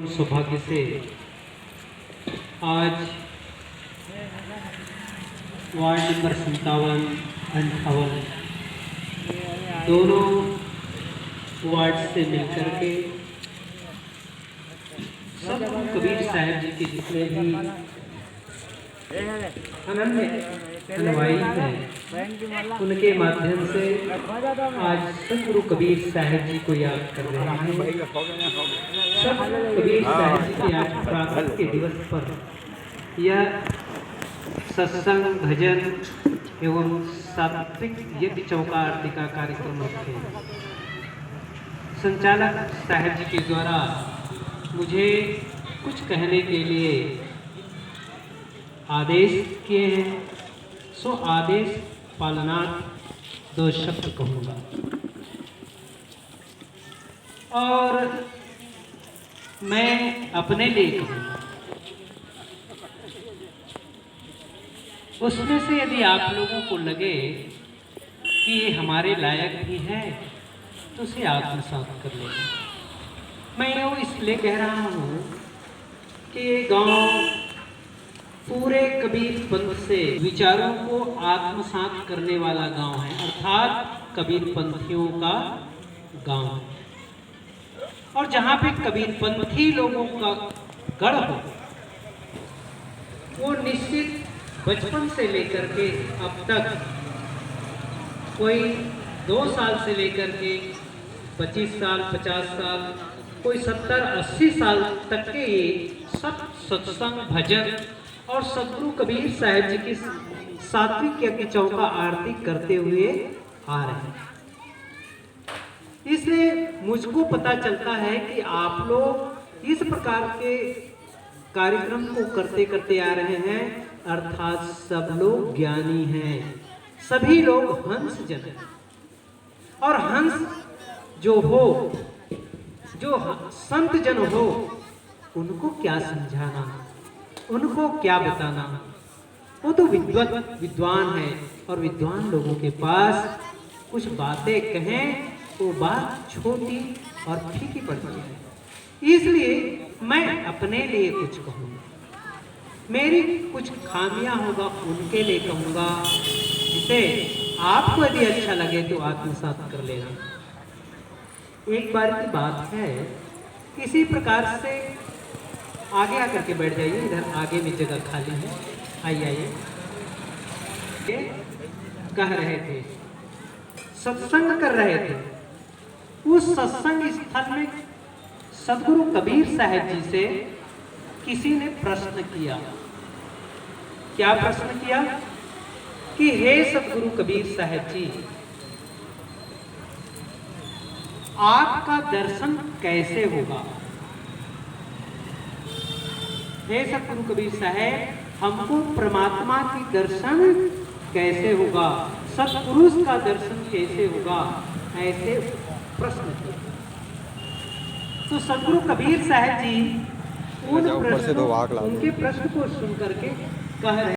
सौभाग्य से आज वार्ड नंबर 57, 58 दोनों वार्ड से मिलकर के सब कबीर साहब जी के जितने भी अनन्य अनुयायी हैं उनके माध्यम से आज सब गुरु कबीर साहब जी को याद कर रहे हैं। सब कबीर साहब जी के आज प्रार्थना के दिवस पर यह सत्संग, भजन एवं सात्विक यज्ञ चौका आरती का कार्यक्रम रखे। संचालक साहब जी के द्वारा मुझे कुछ कहने के लिए आदेश किए हैं, सो आदेश पालनार्थ 2 शब्द कहूँगा। और मैं अपने लिए कहूँगा, उसमें से यदि आप लोगों को लगे कि ये हमारे लायक भी है तो उसे आत्मसात कर लेंगे। मैं वो इसलिए कह रहा हूँ कि ये गांव पूरे कबीर पंथ से विचारों को आत्मसात करने वाला गांव है, अर्थात कबीर पंथियों का गांव है। और जहाँ पे कबीर पंथी लोगों का गढ़ हो, वो निश्चित बचपन से लेकर के अब तक कोई 2 साल से लेकर के 25 साल, 50 साल, कोई 70-80 साल तक के ये सब सत्संग, भजन और सतगुरु कबीर साहब जी की सात्विक यज्ञ चौका आरती करते हुए आ रहे हैं। इसलिए मुझको पता चलता है कि आप लोग इस प्रकार के कार्यक्रम को करते करते आ रहे हैं, अर्थात सब लोग ज्ञानी हैं, सभी लोग हंस जन हैं। और हंस जो हो, जो संत जन हो, उनको क्या समझाना, उनको क्या बताना, वो तो विद्वान है। और विद्वान लोगों के पास कुछ बातें कहें वो बात छोटी और फीकी पड़ती है। इसलिए मैं अपने लिए कुछ कहूँगा, मेरी कुछ खामियां होगा उनके लिए कहूँगा, जिसे आपको यदि अच्छा लगे तो आत्मसात कर लेना। एक बार की बात है, इसी प्रकार से आगे आकर के बैठ जाइए, इधर आगे में जगह खाली है, आइए। कह रहे थे, सत्संग कर रहे थे। उस सत्संग स्थल में सदगुरु कबीर साहब जी से किसी ने प्रश्न किया। क्या प्रश्न किया कि हे सदगुरु कबीर साहब जी, आपका दर्शन कैसे होगा? हे सदगुरु कबीर साहब, हमको परमात्मा की दर्शन कैसे होगा, सत्पुरुष का दर्शन कैसे होगा, ऐसे प्रश्न किया। तो सदगुरु कबीर साहब जी उनके प्रश्न को सुन करके कह रहे